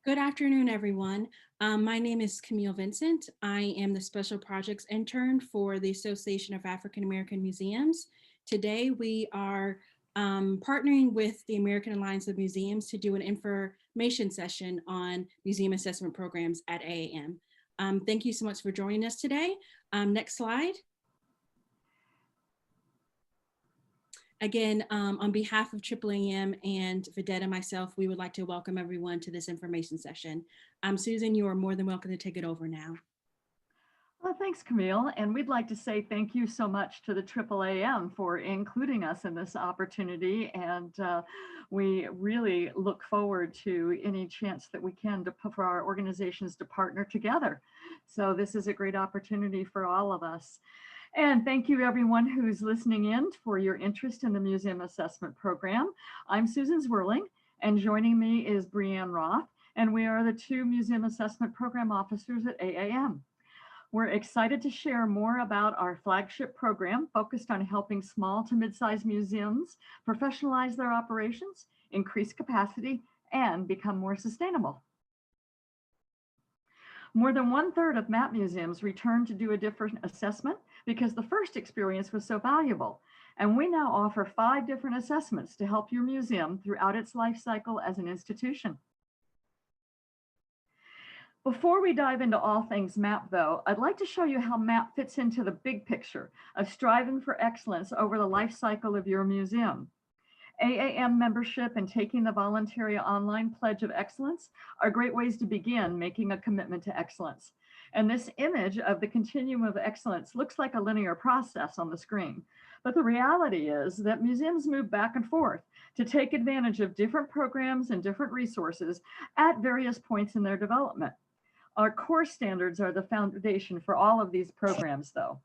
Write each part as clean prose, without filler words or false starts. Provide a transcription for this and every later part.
Good afternoon, everyone. My name is Camille Vincent. I am the Special Projects Intern for the Association of African American Museums. Today, we are partnering with the American Alliance of Museums to do an information session on museum assessment programs at AAM. Thank you so much for joining us today. Next slide. Again, on behalf of AAAM and Vedette and myself, we would like to welcome everyone to this information session. Susan, you are more than welcome to take it over now. Well, thanks, Camille. And we'd like to say thank you so much to the AAAM for including us in this opportunity. And we really look forward to any chance that we can for our organizations to partner together. So this is a great opportunity for all of us. And thank you everyone who's listening in for your interest in the Museum Assessment Program. I'm Susan Zwirling, and joining me is Brianne Roth, and we are the two Museum Assessment Program officers at AAM. We're excited to share more about our flagship program focused on helping small to mid-sized museums professionalize their operations, increase capacity, and become more sustainable. More than 1/3 of MAP museums return to do a different assessment because the first experience was so valuable. And we now offer 5 different assessments to help your museum throughout its life cycle as an institution. Before we dive into all things MAP, though, I'd like to show you how MAP fits into the big picture of striving for excellence over the life cycle of your museum. AAM membership and taking the voluntary online pledge of excellence are great ways to begin making a commitment to excellence. And this image of the Continuum of Excellence looks like a linear process on the screen. But the reality is that museums move back and forth to take advantage of different programs and different resources at various points in their development. Our core standards are the foundation for all of these programs, though.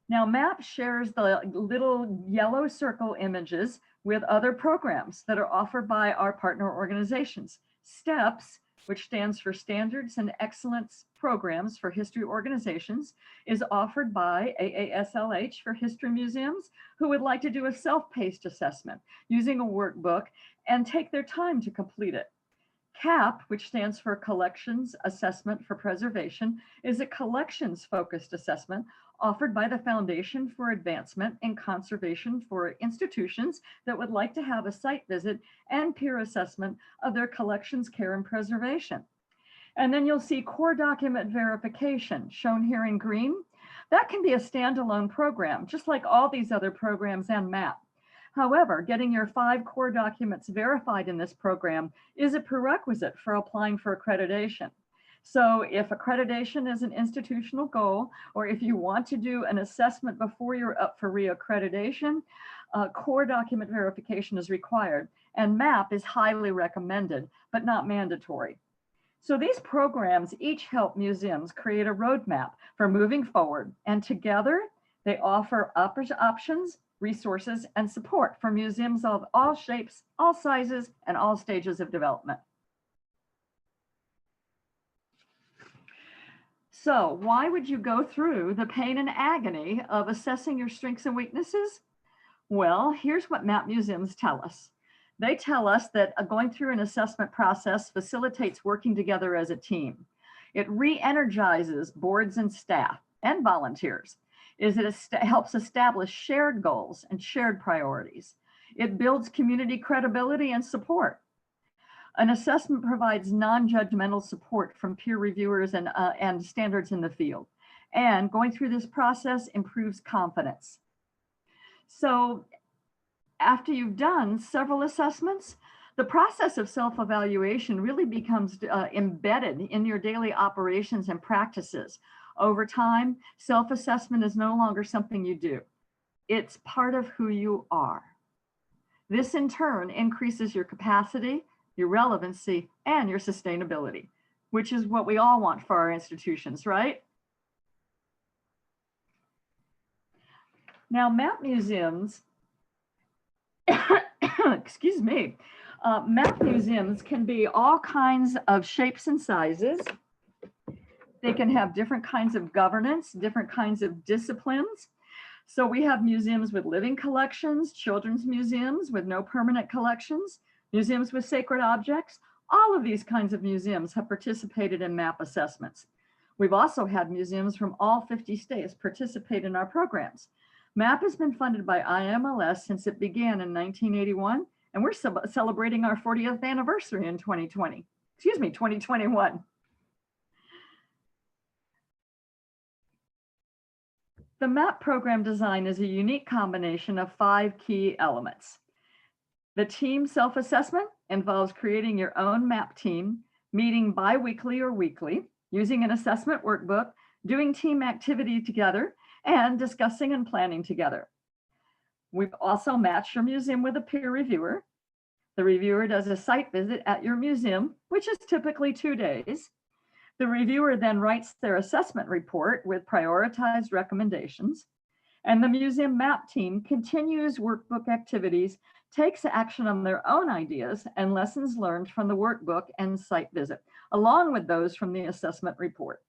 Now, MAP shares the little yellow circle images with other programs that are offered by our partner organizations. STEPS, which stands for Standards and Excellence Programs for History Organizations, is offered by AASLH for history museums who would like to do a self-paced assessment using a workbook and take their time to complete it. CAP, which stands for Collections Assessment for Preservation, is a collections-focused assessment offered by the Foundation for Advancement in Conservation for institutions that would like to have a site visit and peer assessment of their collections care and preservation. And then you'll see core document verification shown here in green. That can be a standalone program, just like all these other programs and MAP. However, getting your 5 core documents verified in this program is a prerequisite for applying for accreditation. So if accreditation is an institutional goal, or if you want to do an assessment before you're up for reaccreditation, core document verification is required, and MAP is highly recommended, but not mandatory. So these programs each help museums create a roadmap for moving forward, and together they offer options, resources, and support for museums of all shapes, all sizes, and all stages of development. So why would you go through the pain and agony of assessing your strengths and weaknesses? Well, here's what MAP museums tell us. They tell us that going through an assessment process facilitates working together as a team. It re-energizes boards and staff and volunteers. It helps establish shared goals and shared priorities. It builds community credibility and support. An assessment provides non-judgmental support from peer reviewers and standards in the field. And going through this process improves confidence. So after you've done several assessments, the process of self-evaluation really becomes embedded in your daily operations and practices. Over time, self-assessment is no longer something you do. It's part of who you are. This in turn increases your capacity, your relevancy, and your sustainability, which is what we all want for our institutions, right? Now, MAP museums, excuse me, MAP museums can be all kinds of shapes and sizes. They can have different kinds of governance, different kinds of disciplines. So we have museums with living collections, children's museums with no permanent collections, museums with sacred objects, All of these kinds of museums have participated in MAP assessments. We've also had museums from all 50 states participate in our programs. MAP has been funded by IMLS since it began in 1981, and we're celebrating our 40th anniversary in 2021. The MAP program design is a unique combination of 5 key elements. The team self-assessment involves creating your own MAP team, meeting bi-weekly or weekly, using an assessment workbook, doing team activity together, and discussing and planning together. We've also matched your museum with a peer reviewer. The reviewer does a site visit at your museum, which is typically 2 days. The reviewer then writes their assessment report with prioritized recommendations. And the museum MAP team continues workbook activities, takes action on their own ideas and lessons learned from the workbook and site visit, along with those from the assessment report.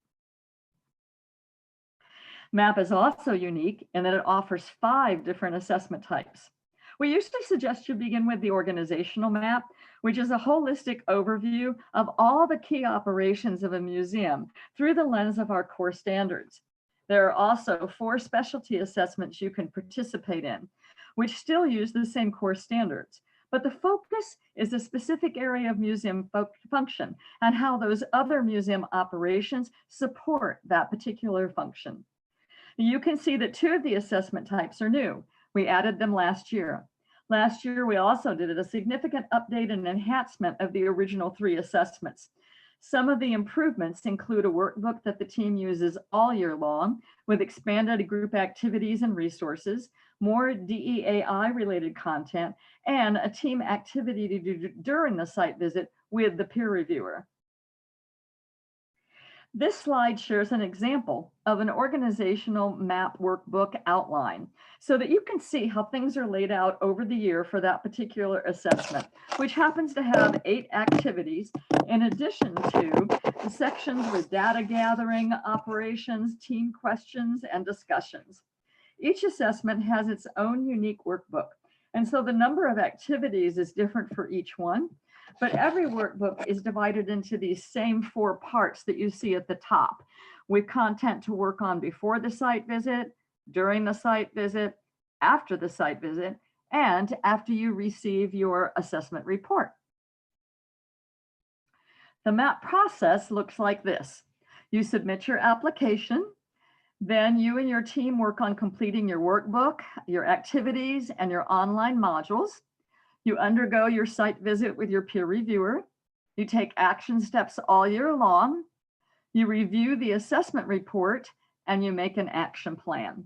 MAP is also unique in that it offers 5 different assessment types. We usually suggest you begin with the organizational map, which is a holistic overview of all the key operations of a museum through the lens of our core standards. There are also 4 specialty assessments you can participate in, which still use the same core standards, but the focus is a specific area of museum function and how those other museum operations support that particular function. You can see that 2 of the assessment types are new. We added them last year. Last year, we also did a significant update and enhancement of the original 3 assessments. Some of the improvements include a workbook that the team uses all year long with expanded group activities and resources, more DEAI related content, and a team activity to do during the site visit with the peer reviewer. This slide shares an example of an organizational MAP workbook outline so that you can see how things are laid out over the year for that particular assessment, which happens to have 8 activities in addition to the sections with data gathering, operations, team questions, and discussions. Each assessment has its own unique workbook, and so the number of activities is different for each one. But every workbook is divided into these same 4 parts that you see at the top, with content to work on before the site visit, during the site visit, after the site visit, and after you receive your assessment report. The MAP process looks like this. You submit your application, then you and your team work on completing your workbook, your activities, and your online modules. You undergo your site visit with your peer reviewer. You take action steps all year long. You review the assessment report, and you make an action plan.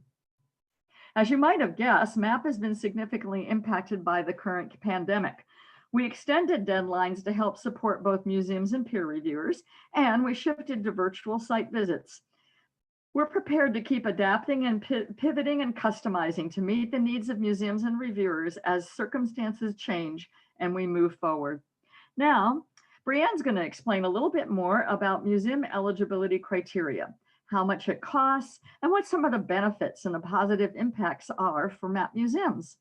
As you might have guessed, MAP has been significantly impacted by the current pandemic. We extended deadlines to help support both museums and peer reviewers, and we shifted to virtual site visits. We're prepared to keep adapting and pivoting and customizing to meet the needs of museums and reviewers as circumstances change and we move forward. Now, Brianne's going to explain a little bit more about museum eligibility criteria, how much it costs, and what some of the benefits and the positive impacts are for MAP museums.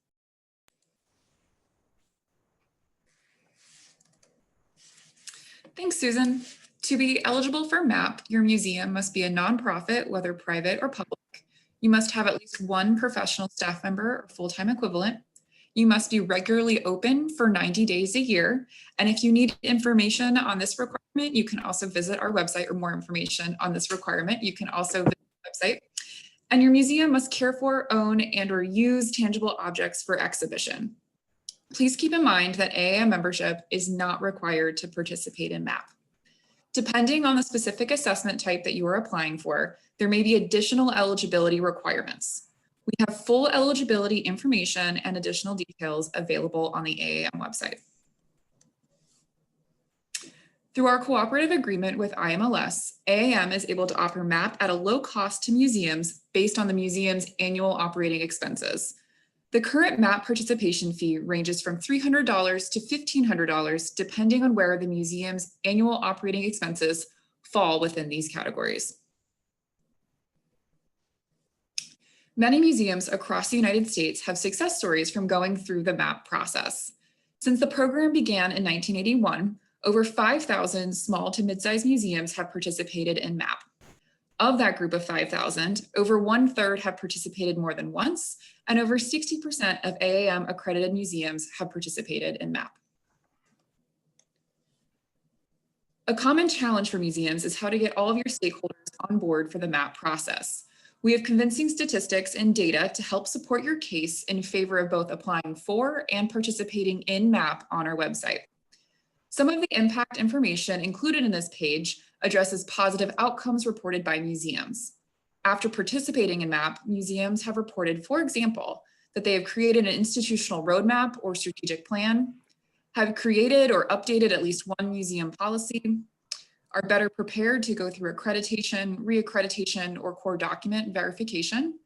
Thanks, Susan. To be eligible for MAP, your museum must be a nonprofit, whether private or public. You must have at least 1 professional staff member or full-time equivalent. You must be regularly open for 90 days a year. And if you need information on this requirement, you can also visit our website, or more information on this requirement, you can also visit the website. And your museum must care for, own, and or use tangible objects for exhibition. Please keep in mind that AAAM membership is not required to participate in MAP. Depending on the specific assessment type that you are applying for, there may be additional eligibility requirements. We have full eligibility information and additional details available on the AAAM website. Through our cooperative agreement with IMLS, AAAM is able to offer MAP at a low cost to museums based on the museum's annual operating expenses. The current MAP participation fee ranges from $300 to $1,500, depending on where the museum's annual operating expenses fall within these categories. Many museums across the United States have success stories from going through the MAP process. Since the program began in 1981, Over 5,000 small to mid-sized museums have participated in MAP. Of that group of 5,000, over 1/3 have participated more than once, and over 60% of AAM accredited museums have participated in MAP. A common challenge for museums is how to get all of your stakeholders on board for the MAP process. We have convincing statistics and data to help support your case in favor of both applying for and participating in MAP on our website. Some of the impact information included in this page addresses positive outcomes reported by museums. After participating in MAP, museums have reported, for example, that they have created an institutional roadmap or strategic plan, have created or updated at least one museum policy, are better prepared to go through accreditation, re-accreditation, or core document verification,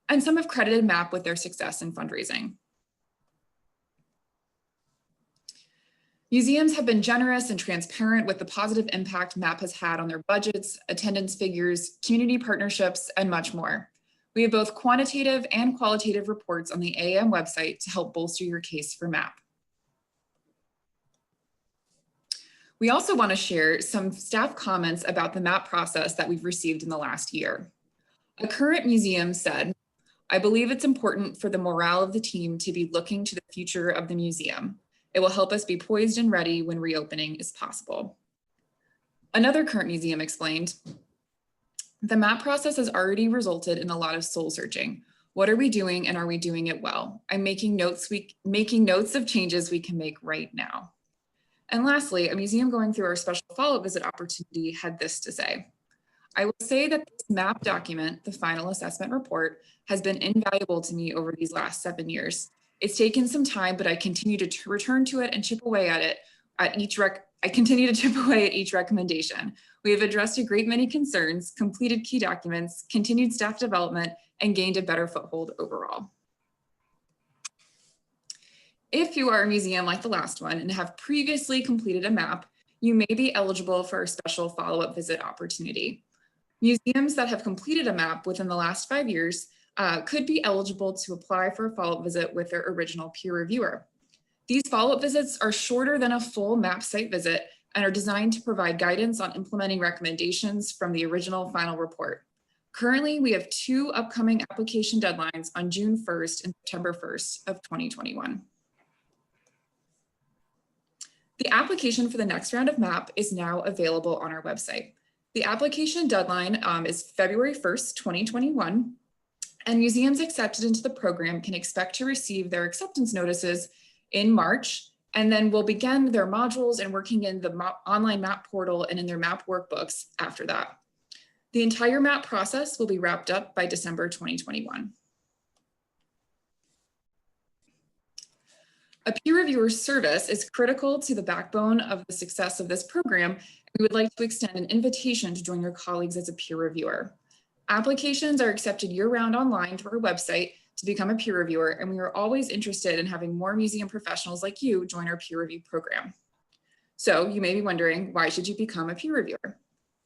and some have credited MAP with their success in fundraising. Museums have been generous and transparent with the positive impact MAP has had on their budgets, attendance figures, community partnerships, and much more. We have both quantitative and qualitative reports on the AAM website to help bolster your case for MAP. We also want to share some staff comments about the MAP process that we've received in the last year. A current museum said, "I believe it's important for the morale of the team to be looking to the future of the museum. It will help us be poised and ready when reopening is possible." Another current museum explained, "The MAP process has already resulted in a lot of soul searching. What are we doing and are we doing it well? I'm making notes of changes we can make right now." And lastly, a museum going through our special follow-up visit opportunity had this to say, "I will say that this MAP document, the final assessment report, has been invaluable to me over these last 7 years. It's taken some time, but I continue to return to it and chip away at it I continue to chip away at each recommendation. We have addressed a great many concerns, completed key documents, continued staff development, and gained a better foothold overall." If you are a museum like the last one and have previously completed a MAP, you may be eligible for a special follow-up visit opportunity. Museums that have completed a MAP within the last 5 years could be eligible to apply for a follow-up visit with their original peer reviewer. These follow-up visits are shorter than a full MAP site visit and are designed to provide guidance on implementing recommendations from the original final report. Currently, we have 2 upcoming application deadlines on June 1st and September 1st of 2021. The application for the next round of MAP is now available on our website. The application deadline is February 1st, 2021, and museums accepted into the program can expect to receive their acceptance notices in March, and then will begin their modules and working in the online MAP portal and in their MAP workbooks after that. The entire MAP process will be wrapped up by December 2021. A peer reviewer service is critical to the backbone of the success of this program. We would like to extend an invitation to join your colleagues as a peer reviewer. Applications are accepted year-round online through our website to become a peer reviewer, and we are always interested in having more museum professionals like you join our peer review program. So you may be wondering, why should you become a peer reviewer?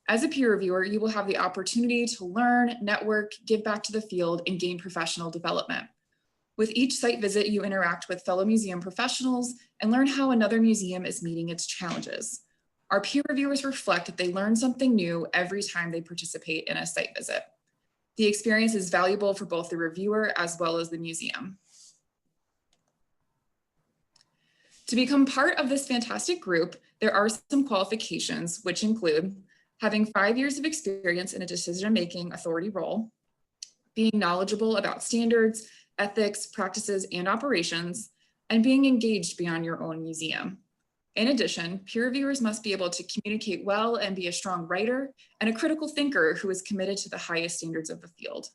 As a peer reviewer, you will have the opportunity to learn, network, give back to the field, and gain professional development. With each site visit, you interact with fellow museum professionals and learn how another museum is meeting its challenges. Our peer reviewers reflect that they learn something new every time they participate in a site visit. The experience is valuable for both the reviewer as well as the museum. To become part of this fantastic group, there are some qualifications, which include having 5 years of experience in a decision-making authority role, being knowledgeable about standards, ethics, practices, and operations, and being engaged beyond your own museum. In addition, peer reviewers must be able to communicate well and be a strong writer and a critical thinker who is committed to the highest standards of the field.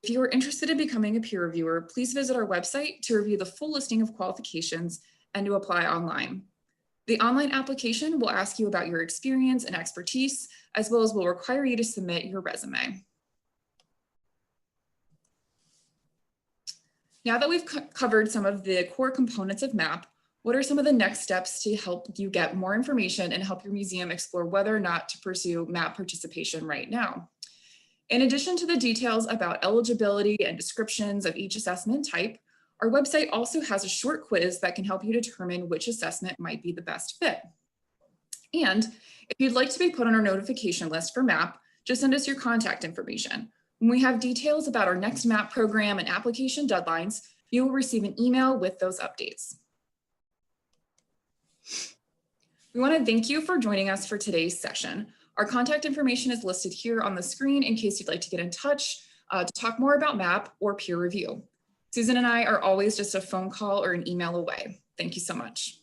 If you are interested in becoming a peer reviewer, please visit our website to review the full listing of qualifications and to apply online. The online application will ask you about your experience and expertise, as well as will require you to submit your resume. Now that we've covered some of the core components of MAP, what are some of the next steps to help you get more information and help your museum explore whether or not to pursue MAP participation right now? In addition to the details about eligibility and descriptions of each assessment type, our website also has a short quiz that can help you determine which assessment might be the best fit. And if you'd like to be put on our notification list for MAP, just send us your contact information. When we have details about our next MAP program and application deadlines, you will receive an email with those updates. We want to thank you for joining us for today's session. Our contact information is listed here on the screen in case you'd like to get in touch to talk more about MAP or peer review. Susan and I are always just a phone call or an email away. Thank you so much.